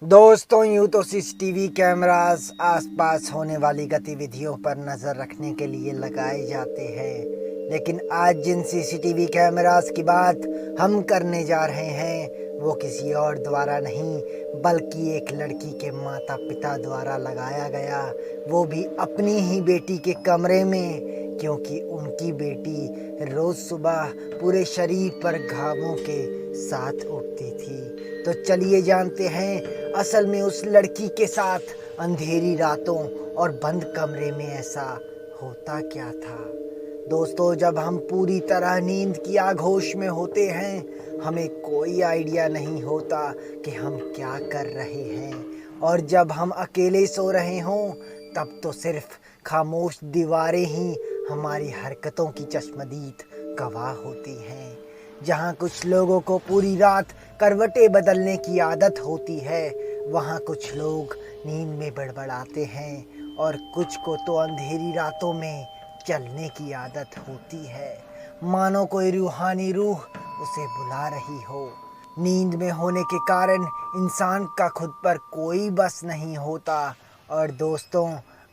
दोस्तों, यूं तो सीसीटीवी कैमरास आसपास होने वाली गतिविधियों पर नज़र रखने के लिए लगाए जाते हैं, लेकिन आज जिन सीसीटीवी कैमरास की बात हम करने जा रहे हैं वो किसी और द्वारा नहीं बल्कि एक लड़की के माता पिता द्वारा लगाया गया, वो भी अपनी ही बेटी के कमरे में, क्योंकि उनकी बेटी रोज़ सुबह पूरे शरीर पर घावों के साथ उठती थी। तो चलिए जानते हैं असल में उस लड़की के साथ अंधेरी रातों और बंद कमरे में ऐसा होता क्या था। दोस्तों, जब हम पूरी तरह नींद की आगोश में होते हैं हमें कोई आइडिया नहीं होता कि हम क्या कर रहे हैं, और जब हम अकेले सो रहे हों तब तो सिर्फ खामोश दीवारें ही हमारी हरकतों की चश्मदीद गवाह होती हैं। जहाँ कुछ लोगों को पूरी रात करवटें बदलने की आदत होती है, वहाँ कुछ लोग नींद में बड़बड़ाते हैं और कुछ को तो अंधेरी रातों में चलने की आदत होती है, मानो कोई रूहानी रूह उसे बुला रही हो। नींद में होने के कारण इंसान का खुद पर कोई बस नहीं होता। और दोस्तों,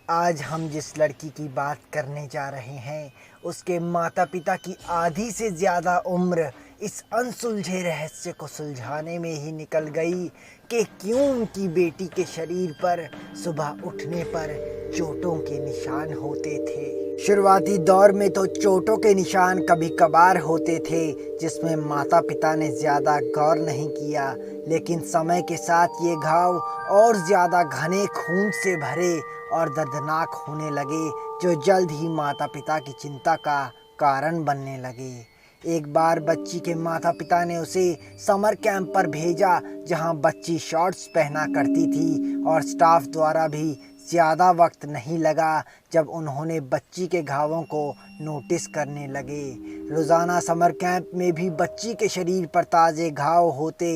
आज हम जिस लड़की की बात करने जा रहे हैं उसके माता पिता की आधी से ज़्यादा उम्र इस अनसुलझे रहस्य को सुलझाने में ही निकल गई कि क्यों उनकी बेटी के शरीर पर सुबह उठने पर चोटों के निशान होते थे। शुरुआती दौर में तो चोटों के निशान कभी कभार होते थे जिसमें माता पिता ने ज़्यादा गौर नहीं किया, लेकिन समय के साथ ये घाव और ज़्यादा घने खून से भरे और दर्दनाक होने लगे, जो जल्द ही माता पिता की चिंता का कारण बनने लगे। एक बार बच्ची के माता पिता ने उसे समर कैंप पर भेजा, जहां बच्ची शॉर्ट्स पहना करती थी, और स्टाफ द्वारा भी ज़्यादा वक्त नहीं लगा जब उन्होंने बच्ची के घावों को नोटिस करने लगे। रोज़ाना समर कैंप में भी बच्ची के शरीर पर ताज़े घाव होते,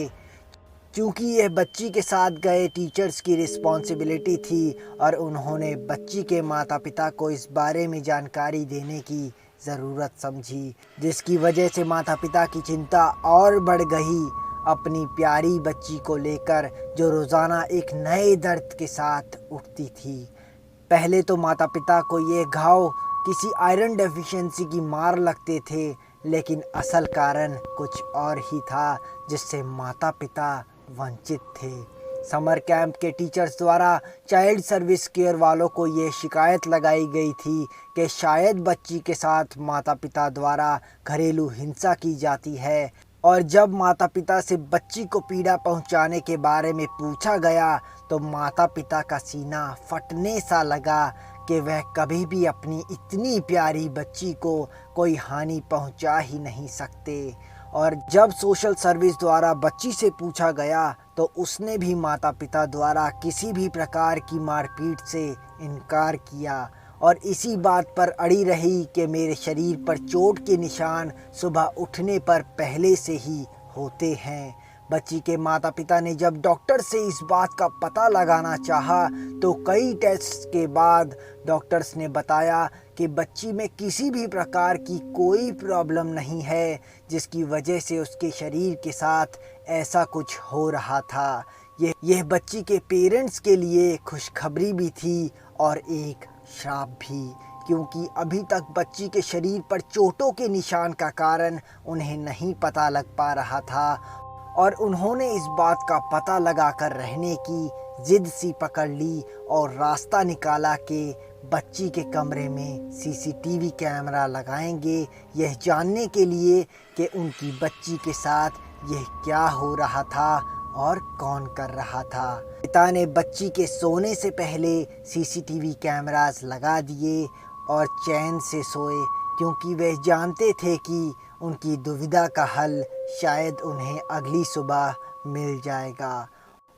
क्योंकि यह बच्ची के साथ गए टीचर्स की रिस्पॉन्सिबिलिटी थी, और उन्होंने बच्ची के माता पिता को इस बारे में जानकारी देने की ज़रूरत समझी, जिसकी वजह से माता पिता की चिंता और बढ़ गई अपनी प्यारी बच्ची को लेकर, जो रोज़ाना एक नए दर्द के साथ उठती थी। पहले तो माता पिता को ये घाव किसी आयरन डेफिशिएंसी की मार लगते थे, लेकिन असल कारण कुछ और ही था जिससे माता पिता वंचित थे। समर कैंप के टीचर्स द्वारा चाइल्ड सर्विस केयर वालों को ये शिकायत लगाई गई थी कि शायद बच्ची के साथ माता पिता द्वारा घरेलू हिंसा की जाती है, और जब माता पिता से बच्ची को पीड़ा पहुंचाने के बारे में पूछा गया तो माता पिता का सीना फटने सा लगा कि वह कभी भी अपनी इतनी प्यारी बच्ची को कोई हानि पहुंचा ही नहीं सकते। और जब सोशल सर्विस द्वारा बच्ची से पूछा गया तो उसने भी माता पिता द्वारा किसी भी प्रकार की मारपीट से इनकार किया, और इसी बात पर अड़ी रही कि मेरे शरीर पर चोट के निशान सुबह उठने पर पहले से ही होते हैं। बच्ची के माता पिता ने जब डॉक्टर से इस बात का पता लगाना चाहा तो कई टेस्ट के बाद डॉक्टर्स ने बताया कि बच्ची में किसी भी प्रकार की कोई प्रॉब्लम नहीं है, जिसकी वजह से उसके शरीर के साथ ऐसा कुछ हो रहा था। यह बच्ची के पेरेंट्स के लिए खुशखबरी भी थी और एक श्राप भी, क्योंकि अभी तक बच्ची के शरीर पर चोटों के निशान का कारण उन्हें नहीं पता लग पा रहा था, और उन्होंने इस बात का पता लगाकर रहने की जिद सी पकड़ ली और रास्ता निकाला कि बच्ची के कमरे में सीसीटीवी कैमरा लगाएंगे, यह जानने के लिए कि उनकी बच्ची के साथ यह क्या हो रहा था और कौन कर रहा था। पिता ने बच्ची के सोने से पहले सीसीटीवी कैमरास लगा दिए और चैन से सोए, क्योंकि वे जानते थे कि उनकी दुविधा का हल शायद उन्हें अगली सुबह मिल जाएगा।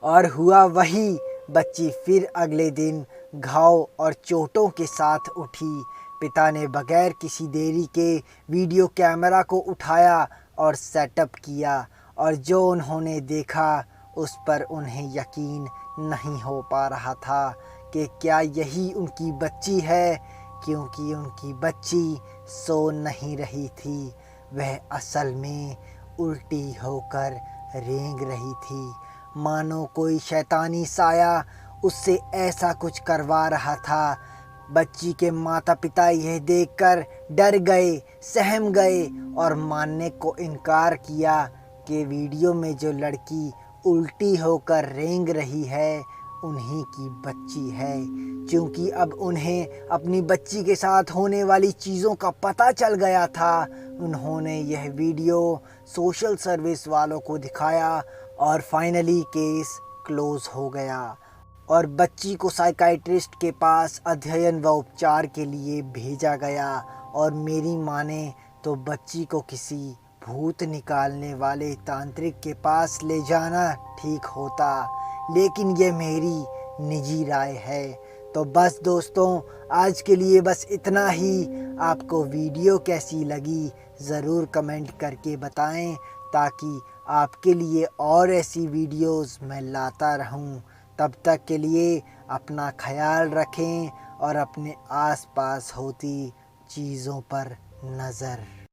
और हुआ वही, बच्ची फिर अगले दिन घाव और चोटों के साथ उठी। पिता ने बगैर किसी देरी के वीडियो कैमरा को उठाया और सेटअप किया, और जो उन्होंने देखा उस पर उन्हें यकीन नहीं हो पा रहा था कि क्या यही उनकी बच्ची है, क्योंकि उनकी बच्ची सो नहीं रही थी, वह असल में उल्टी होकर रेंग रही थी। मानो कोई शैतानी साया उससे ऐसा कुछ करवा रहा था। बच्ची के माता पिता यह देखकर डर गए, सहम गए और मानने को इनकार किया कि वीडियो में जो लड़की उल्टी होकर रेंग रही है उन्हीं की बच्ची है। क्योंकि अब उन्हें अपनी बच्ची के साथ होने वाली चीज़ों का पता चल गया था, उन्होंने यह वीडियो सोशल सर्विस वालों को दिखाया और फाइनली केस क्लोज़ हो गया और बच्ची को साइकाइट्रिस्ट के पास अध्ययन व उपचार के लिए भेजा गया। और मेरी माने तो बच्ची को किसी भूत निकालने वाले तांत्रिक के पास ले जाना ठीक होता, लेकिन ये मेरी निजी राय है। तो बस दोस्तों, आज के लिए बस इतना ही। आपको वीडियो कैसी लगी ज़रूर कमेंट करके बताएं, ताकि आपके लिए और ऐसी वीडियोस मैं लाता रहूं। तब तक के लिए अपना ख्याल रखें और अपने आसपास होती चीज़ों पर नज़र